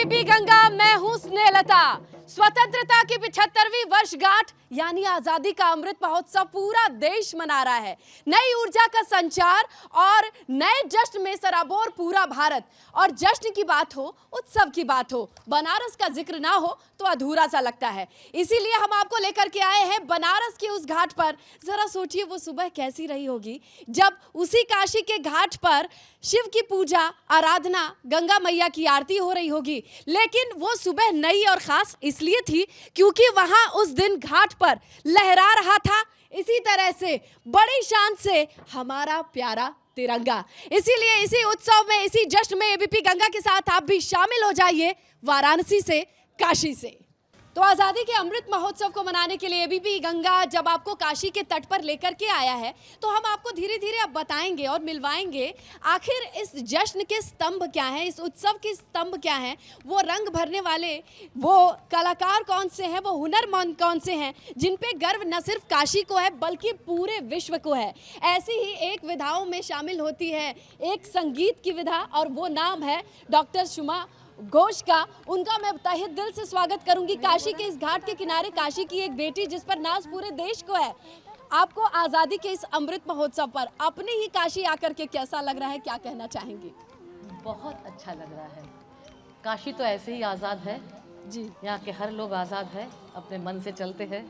ABP Ganga, मैं हूं स्नेहलता। स्वतंत्रता की 75वीं वर्षगांठ यानी आजादी का अमृत महोत्सव पूरा देश मना रहा है। नई ऊर्जा का संचार और नए जश्न में सराबोर पूरा भारत। और जश्न की बात हो, उत्सव की बात हो, बनारस का जिक्र ना हो तो अधूरा सा लगता है। इसीलिए हम आपको लेकर के आए हैं बनारस के उस घाट पर। जरा सोचिए वो सुबह कैसी रही होगी जब उसी काशी के घाट पर शिव की पूजा, आराधना, गंगा मैया की आरती हो रही होगी। लेकिन वो सुबह नई और खास इसलिए थी क्योंकि वहां उस दिन घाट पर लहरा रहा था इसी तरह से बड़ी शान से हमारा प्यारा तिरंगा। इसीलिए इसी उत्सव में, इसी जश्न में एबीपी गंगा के साथ आप भी शामिल हो जाइए वाराणसी से, काशी से। तो आज़ादी के अमृत महोत्सव को मनाने के लिए एबीपी गंगा जब आपको काशी के तट पर लेकर के आया है तो हम आपको धीरे धीरे अब बताएंगे और मिलवाएंगे आखिर इस जश्न के स्तंभ क्या हैं, इस उत्सव के स्तंभ क्या हैं, वो रंग भरने वाले वो कलाकार कौन से हैं, वो हुनरमंद कौन से हैं जिन पे गर्व न सिर्फ काशी को है बल्कि पूरे विश्व को है। ऐसी ही एक विधाओं में शामिल होती है एक संगीत की विधा और वो नाम है डॉक्टर शुमा घोष का। उनका मैं तहे दिल से स्वागत करूंगी काशी के इस घाट के किनारे, काशी की एक बेटी जिस पर नाज पूरे देश को है। आपको आज़ादी के इस अमृत महोत्सव पर अपने ही काशी आकर के कैसा लग रहा है, क्या कहना चाहेंगी? बहुत अच्छा लग रहा है। काशी तो ऐसे ही आज़ाद है जी, यहाँ के हर लोग आज़ाद है, अपने मन से चलते हैं।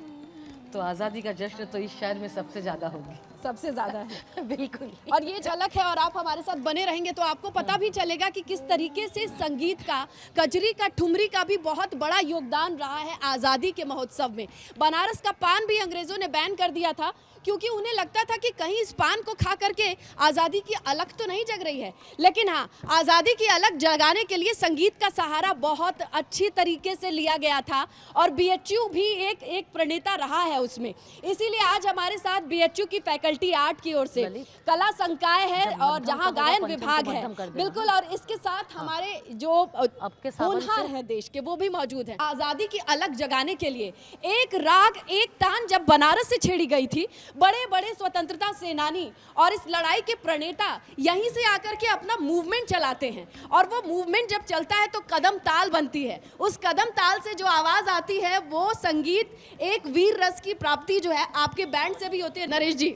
तो आज़ादी का जश्न तो इस शहर में सबसे ज़्यादा होगी, सबसे ज्यादा है। बिल्कुल। और ये झलक है और आप हमारे साथ बने रहेंगे तो आपको पता भी चलेगा कि किस तरीके से संगीत का, कजरी का, ठुमरी का भी बहुत बड़ा योगदान रहा है आज़ादी के महोत्सव में। बनारस का पान भी अंग्रेज़ों ने बैन कर दिया था क्योंकि उन्हें लगता था कि कहीं इस पान को खा करके आज़ादी की अलख तो नहीं जग रही है। लेकिन हाँ, आज़ादी की अलख जगाने के लिए संगीत का सहारा बहुत अच्छी तरीके से लिया गया था और बीएचयू भी एक प्रणेता रहा है उसमें। इसीलिए आज हमारे साथ बीएचयू की फैकल्टी आर्ट की ओर से कला संकाय है और जहाँ गायन विभाग है, बिल्कुल, और इसके साथ हमारे जो होनहार है देश के वो भी मौजूद है। आज़ादी की अलख जगाने के लिए एक राग, एक तान जब बनारस से छेड़ी गई थी, बड़े बड़े स्वतंत्रता सेनानी और इस लड़ाई के प्रणेता यहीं से आकर के अपना मूवमेंट चलाते हैं। और वो मूवमेंट जब चलता है तो कदम ताल बनती है। उस कदम ताल से जो आवाज़ आती है वो संगीत, एक वीर रस की प्राप्ति जो है आपके बैंड से भी होती है। नरेश जी,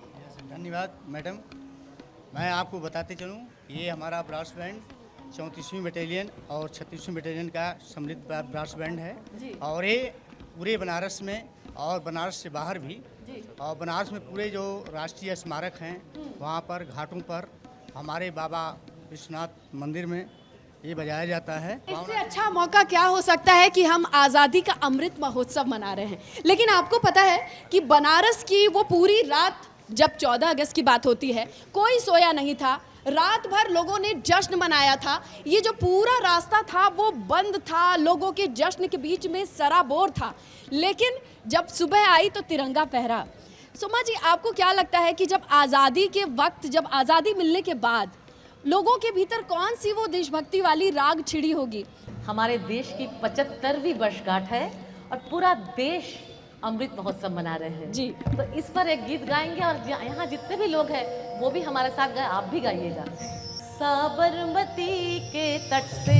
धन्यवाद मैडम। मैं आपको बताते चलूँ, ये हमारा ब्रास बैंड 34वीं बटालियन और 36वीं बटालियन का सम्मिलित ब्रास बैंड है और ये पूरे बनारस में और बनारस से बाहर भी, और बनारस में पूरे जो राष्ट्रीय स्मारक हैं वहाँ पर, घाटों पर, हमारे बाबा विश्वनाथ मंदिर में ये बजाया जाता है। इससे अच्छा मौका क्या हो सकता है कि हम आज़ादी का अमृत महोत्सव मना रहे हैं। लेकिन आपको पता है कि बनारस की वो पूरी रात, जब 14 अगस्त की बात होती है, कोई सोया नहीं था, रात भर लोगों ने जश्न मनाया था। ये जो पूरा रास्ता था वो बंद था, लोगों के जश्न के बीच में सराबोर था। लेकिन जब सुबह आई तो तिरंगा फहरा। सुमा जी, आपको क्या लगता है कि जब आज़ादी के वक्त, जब आज़ादी मिलने के बाद लोगों के भीतर कौन सी वो देशभक्ति वाली राग छिड़ी होगी? हमारे देश की 75वीं वर्षगांठ है और पूरा देश अमृत महोत्सव मना रहे हैं जी। तो इस पर एक गीत गाएंगे और यहाँ जितने भी लोग हैं वो भी हमारे साथ गाए, आप भी गाइएगा। साबरमती के तट से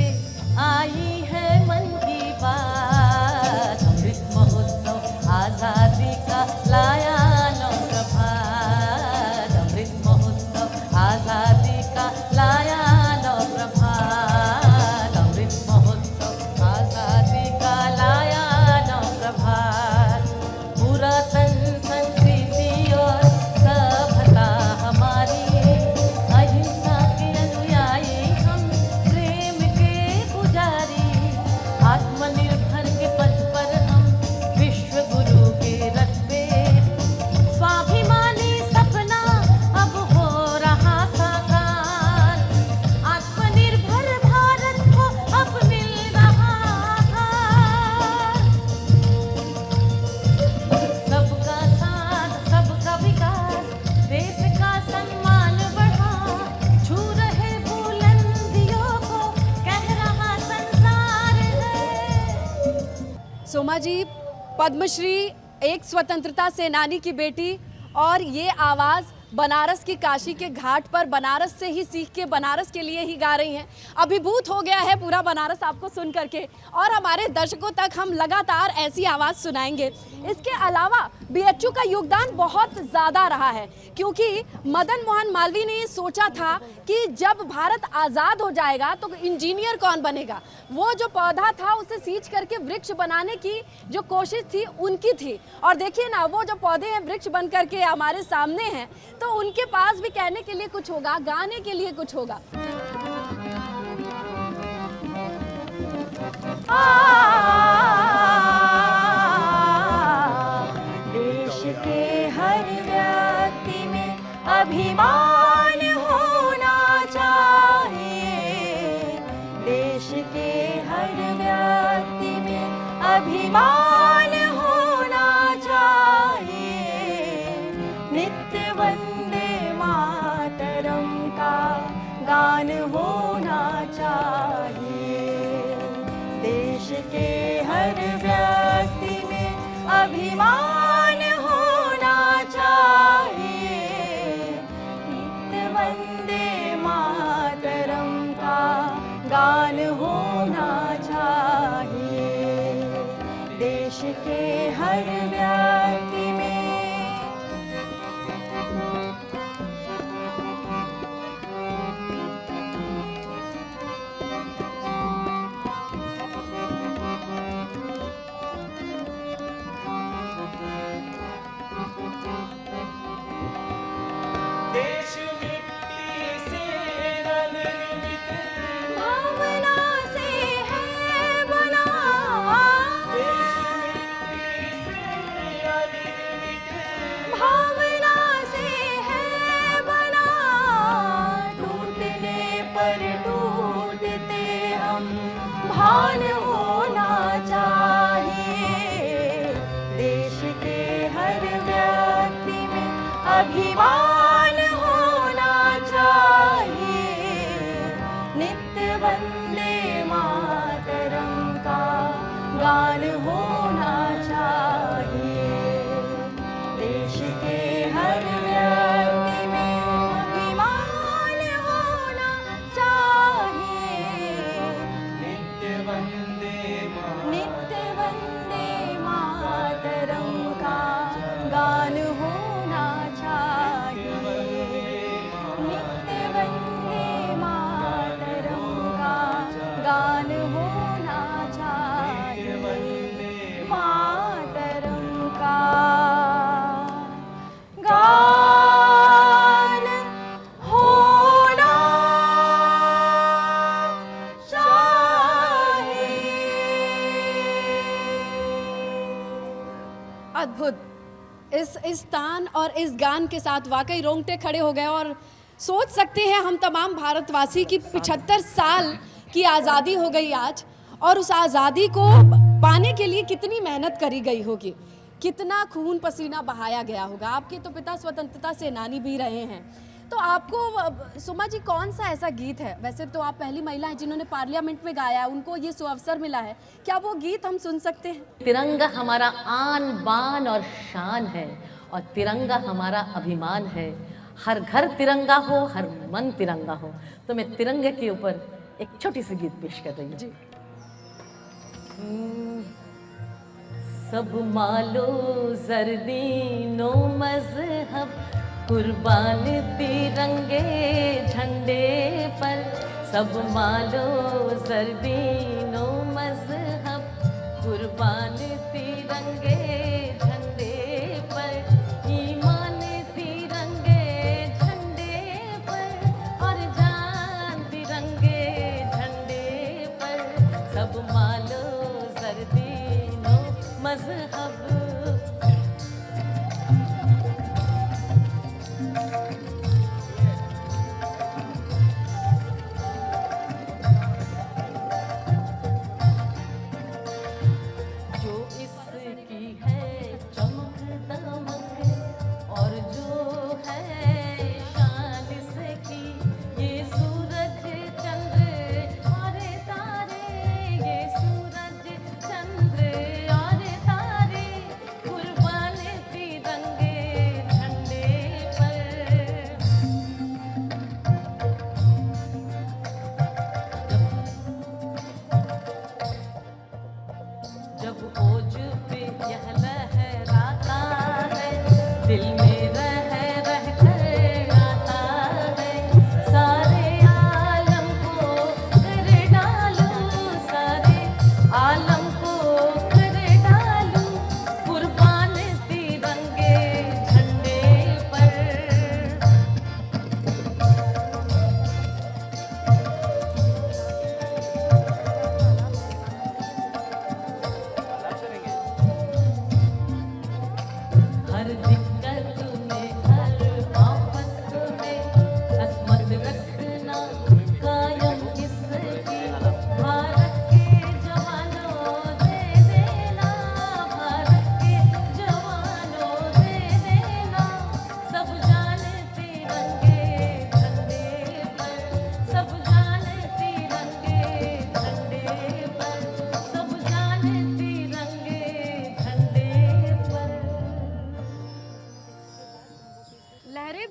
आई है मन की बात, अमृत महोत्सव आज़ादी का लाया नवप्रभात, अमृत महोत्सव आज़ादी का लाया नवप्रभात, अमृत महोत्सव आज़ादी का लाया नवप्रभात। पुरातन संस्कृति और सभ्यता हमारी, अहिंसा के अनुयायी हम, प्रेम के पुजारी, आत्मनिर्भर के पथ पर हम, विश्व गुरु के रथ पे, स्वाभिमानी सपना अब हो रहा साकार, आत्मनिर्भर भारत को अब मिल रहा आधार। सबका साथ, सबका विकास, देश का सम्मान बढ़ा, छू रहे बुलंदियों को कह रहा संसार है। सोमा जी, पद्मश्री, एक स्वतंत्रता सेनानी की बेटी, और ये आवाज़ बनारस की काशी के घाट पर बनारस से ही सीख के बनारस के लिए ही गा रही हैं। अभिभूत हो गया है पूरा बनारस आपको सुन करके, और हमारे दर्शकों तक हम लगातार ऐसी आवाज़ सुनाएंगे। इसके अलावा बीएचयू का योगदान बहुत ज़्यादा रहा है, क्योंकि मदन मोहन मालवीय ने ये सोचा था कि जब भारत आज़ाद हो जाएगा तो इंजीनियर कौन बनेगा। वो जो पौधा था उसे सींच करके वृक्ष बनाने की जो कोशिश थी उनकी थी, और देखिए ना वो जो पौधे हैं वृक्ष बन करके हमारे सामने हैं, तो उनके पास भी कहने के लिए कुछ होगा, गाने के लिए कुछ होगा। देश के हर व्यक्ति में अभिमान होना चाहिए, देश के हर व्यक्ति में अभिमान होना चाहिए। नित्य वंदे मातरम का गान होना चाहिए, देश के हर व्यक्ति में अभिमान होना चाहिए। नित्य वंदे मातरम का गान होना चाहिए, देश के हर व्यक्ति में। देश मिट्टी से निर्मित, भावना से है बना, देश मिट्टी से निर्मित, भावना से है बना। टूटने पर टूटते हम भान होना चाहिए, देश के हर व्यक्ति में अभिमान होना चाहिए। नित्य वंदे मातरम का गान होना चाहिए, देश के हर व्यक्ति में अभिमान होना चाहिए। नित्य वंदे नित्य वंदे मातरम का गान होना चाहिए, नित्य वंदे मातरम का गान होना चाहिए, मातरम का गान होना चाहिए। अद्भुत। इस तान और इस गान के साथ वाकई रोंगटे खड़े हो गए, और सोच सकते हैं हम तमाम भारतवासी की 75 साल की आज़ादी हो गई आज, और उस आज़ादी को पाने के लिए कितनी मेहनत करी गई होगी, कितना खून पसीना बहाया गया होगा। आपके तो पिता स्वतंत्रता सेनानी भी रहे हैं, तो आपको सुमा जी कौन सा ऐसा गीत है, वैसे तो आप पहली महिला हैं जिन्होंने पार्लियामेंट में गाया, उनको ये सुअवसर मिला है, क्या वो गीत हम सुन सकते हैं? तिरंगा हमारा आन बान और शान है, और तिरंगा हमारा अभिमान है। हर घर तिरंगा हो, हर मन तिरंगा हो। तो मैं तिरंगे के ऊपर एक छोटी सी गीत पेश कर रही हूँ जी। सब मालो जर्दीनो मजहब कुर्बान तिरंगे झंडे पर, सब मालो जर्दीनो मजहब कुर्बान तिरंगे झंडे पर, ईमान तिरंगे झंडे पर, और जान तिरंगे झंडे पर। सब मालो जर्दीनो मजहब। जो इसकी है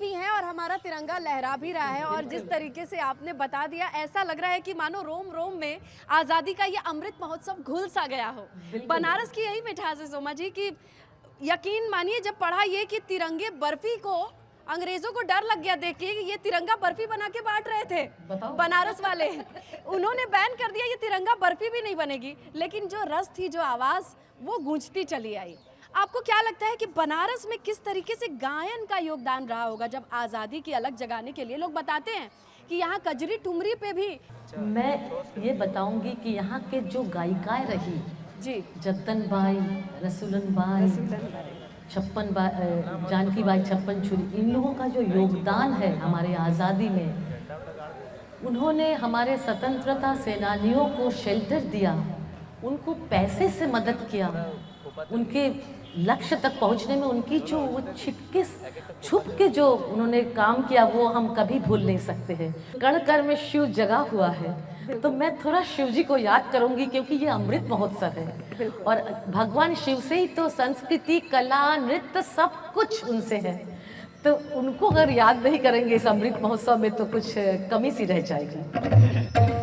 भी हैं और हमारा तिरंगा लहरा भी रहा है। और जिस तरीके से आपने बता दिया, ऐसा लग रहा है कि मानो रोम रोम में आज़ादी का ये अमृत महोत्सव घुल सा गया हो। बनारस की यही मिठास है सोमा जी कि यकीन मानिए, जब पढ़ा ये कि तिरंगे बर्फी को अंग्रेजों को डर लग गया देख के कि ये तिरंगा बर्फी बना के बांट रहे थे बनारस वाले, उन्होंने बैन कर दिया, ये तिरंगा बर्फी भी नहीं बनेगी। लेकिन जो रस थी, जो आवाज़, वो गूंजती चली आई। आपको क्या लगता है कि बनारस में किस तरीके से गायन का योगदान रहा होगा जब आज़ादी की अलग जगाने के लिए लोग बताते हैं कि यहाँ कजरी ठुमरी पे भी? मैं ये बताऊंगी कि यहाँ के जो गायिकाएं रही जी, जत्तन बाई, रसूलन बाई, छप्पन बाई, जानकी बाई छप्पन छुरी, इन लोगों का जो योगदान है हमारे आज़ादी में, उन्होंने हमारे स्वतंत्रता सेनानियों को शेल्टर दिया, उनको पैसे से मदद किया, उनके लक्ष्य तक पहुंचने में उनकी जो वो छुप के जो उन्होंने काम किया, वो हम कभी भूल नहीं सकते हैं। कण कण में शिव जगा हुआ है, तो मैं थोड़ा शिव जी को याद करूंगी क्योंकि ये अमृत महोत्सव है और भगवान शिव से ही तो संस्कृति, कला, नृत्य सब कुछ उनसे है। तो उनको अगर याद नहीं करेंगे इस अमृत महोत्सव में तो कुछ कमी सी रह जाएगी।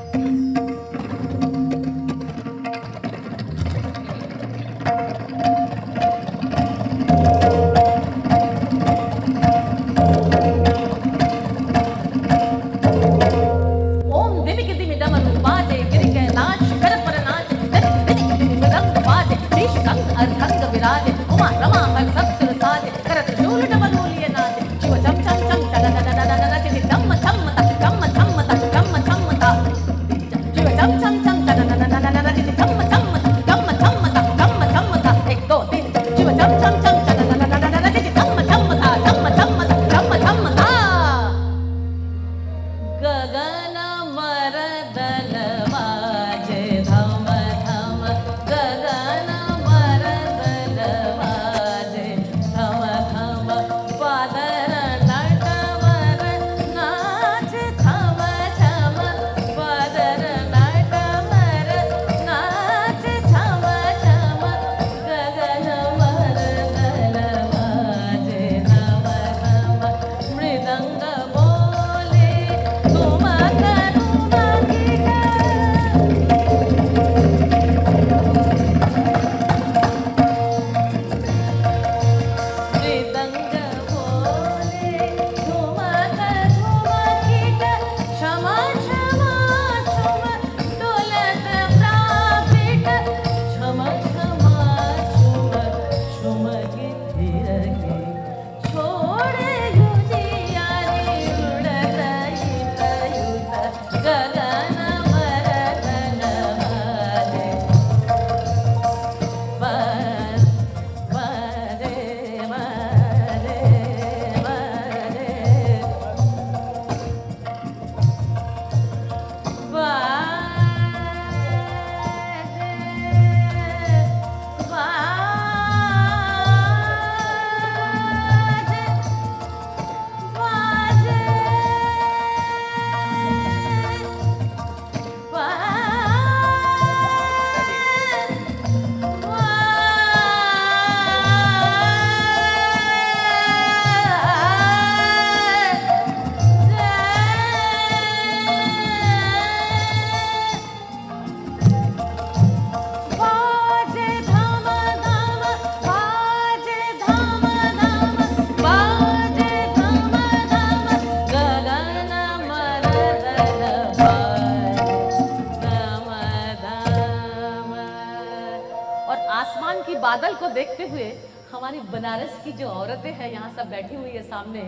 बादल को देखते हुए हमारी बनारस की जो औरतें हैं यहाँ सब बैठी हुई है सामने,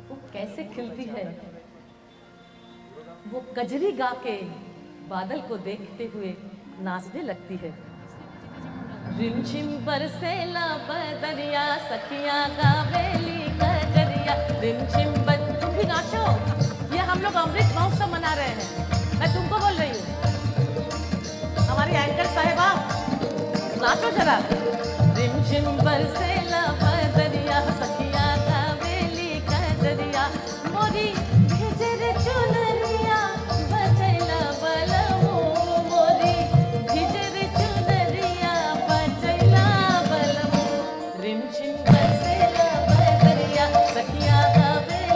वो कैसे खिलती है। वो कजरी गा के बादल को देखते हुए नाचने लगती है। रिमझिम बरसेला बदरिया सखिया का बेली कजरिया, रिमझिम तुम भी नाचो। ये हम लोग अमृत महोत्सव मना रहे हैं, मैं तुमको बोल रही हूँ। हमारी एंकर साहिबा नाचो जरा। रिमझिम बरसेला बदरिया सखिया का बेली कजरिया, मोरी भिजर चुनरिया बचैला बलमो, मोरी भिजर चुनरिया बचैला बलमो। रिमझिम बरसेला बदरिया सखिया का बेली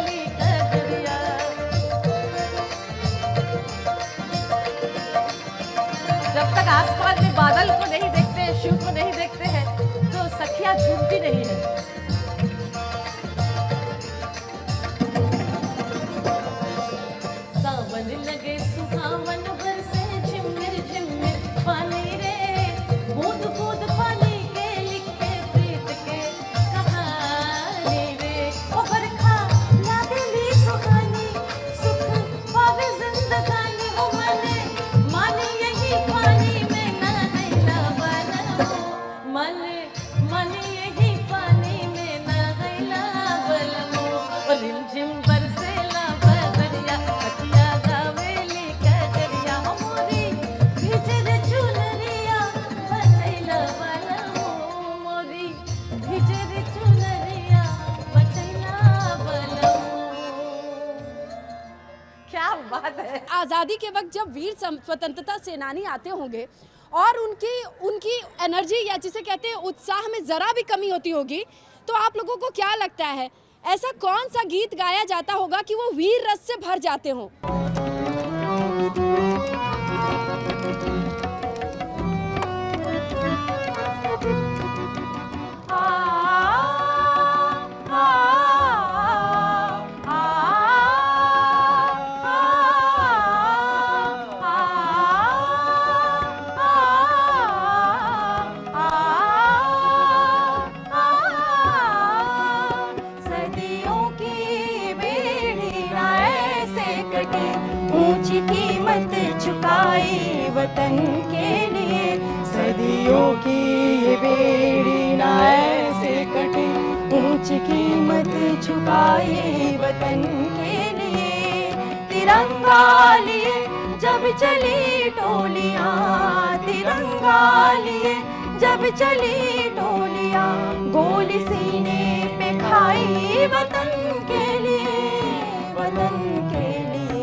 बात है। आज़ादी के वक्त जब वीर स्वतंत्रता सेनानी आते होंगे और उनकी उनकी एनर्जी या जिसे कहते हैं उत्साह में ज़रा भी कमी होती होगी, तो आप लोगों को क्या लगता है ऐसा कौन सा गीत गाया जाता होगा कि वो वीर रस से भर जाते हों? सदियों की बेड़ियां ऐसे कटी, ऊंची कीमत चुकाई वतन के लिए। सदियों की ये बेड़ियां ऐसे कटी, ऊंची कीमत चुकाई वतन के लिए। तिरंगा लिए जब चली टोलियां, तिरंगा लिए जब चली टोलियां, गोली सीने पे खाई वतन के लिए, वतन के लिए।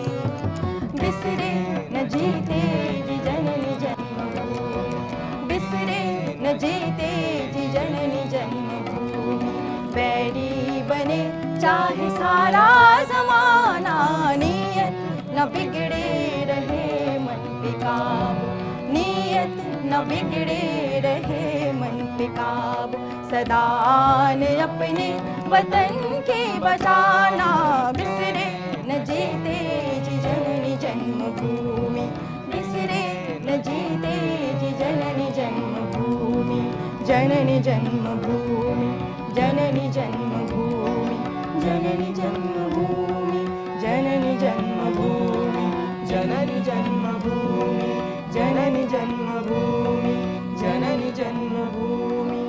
बिसरे न जीते जी जननी जन्मभूमि, बिसरे न जीते जी जननी जन्मभूमि। बैरी बने चाहे सारा जमाना, नीयत न बिगड़े रहे मन पे काबू, नीयत न बिगड़े रहे मन पे काबू। सदा ने अपने वतन के बचाना, बिसरे न जीते जी जननी जन्मभूमि, बिसरे न जीते जी जननी जन्मभूमि। जननी जन्मभूमि, जननी जन्मभूमि, जननी जन्मभूमि, जननी जन्मभूमि, जननी जन्मभूमि, जननी जन्मभूमि, जननी जन्मभूमि।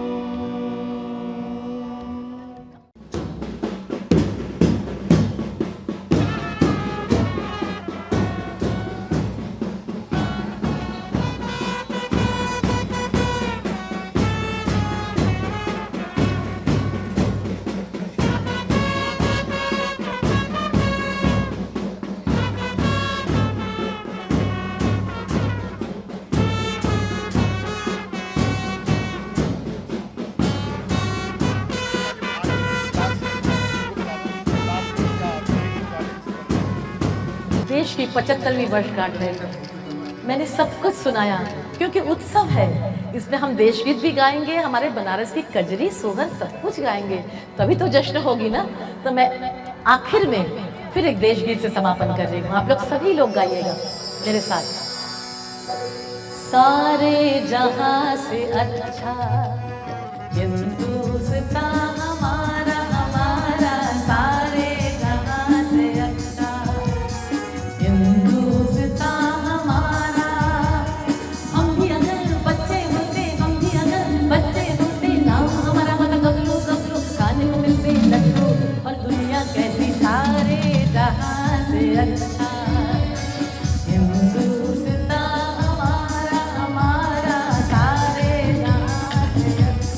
देश की 75वीं वर्षगांठ है। मैंने सब कुछ सुनाया क्योंकि उत्सव है, इसमें हम देश गीत भी गाएंगे, हमारे बनारस की कजरी सोहर सब कुछ गाएंगे, तभी तो जश्न होगी ना। तो मैं आखिर में फिर एक देश गीत से समापन कर रही हूँ, आप लोग सभी लोग गाइएगा मेरे साथ। सारे जहां से अच्छा हिंदुस्तान हमारा, हमारा सारे जहां से अच्छा हिंदुस्तान हमारा। हम भी अगर बच्चे होते, हम भी अगर बच्चे होते, नाम हमारा मन गबरू गबरू, खाने को मिलते लड्डू और दुनिया कहती सारे जहां से अच्छा हिंदुस्तान हमारा, हमारा सारे जहां से अच्छा।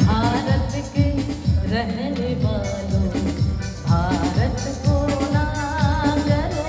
भारत के रहने वालों, भारत को ना करो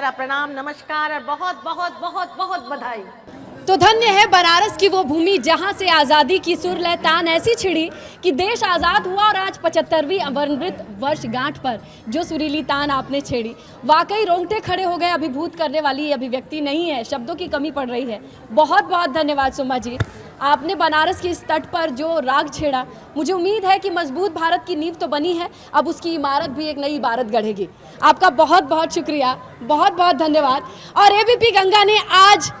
मेरा प्रणाम, नमस्कार और बहुत बहुत बहुत बहुत बधाई। तो धन्य है बनारस की वो भूमि जहां से आज़ादी की सुर लय तान ऐसी छिड़ी कि देश आज़ाद हुआ और आज 75वीं अमृत वर्षगांठ पर जो सुरीली तान आपने छेड़ी, वाकई रोंगटे खड़े हो गए। अभिभूत करने वाली ये अभिव्यक्ति नहीं है, शब्दों की कमी पड़ रही है। बहुत बहुत धन्यवाद सुमा जी, आपने बनारस की इस तट पर जो राग छेड़ा, मुझे उम्मीद है कि मजबूत भारत की नींव तो बनी है, अब उसकी इमारत भी एक नई इमारत गढ़ेगी। आपका बहुत बहुत शुक्रिया, बहुत बहुत धन्यवाद। और एबीपी गंगा ने आज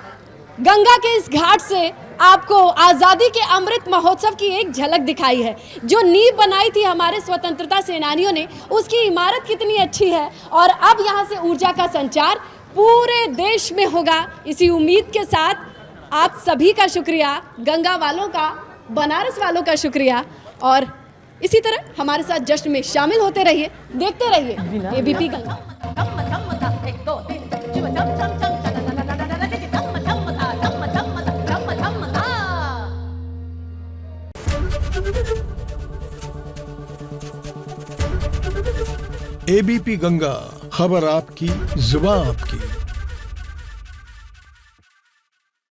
गंगा के इस घाट से आपको आज़ादी के अमृत महोत्सव की एक झलक दिखाई है। जो नींव बनाई थी हमारे स्वतंत्रता सेनानियों ने, उसकी इमारत कितनी अच्छी है और अब यहाँ से ऊर्जा का संचार पूरे देश में होगा। इसी उम्मीद के साथ आप सभी का शुक्रिया, गंगा वालों का, बनारस वालों का शुक्रिया, और इसी तरह हमारे साथ जश्न में शामिल. होते रहिए, देखते रहिए एबीपी गंगा. एबीपी गंगा, खबर आपकी, जुबान आपकी.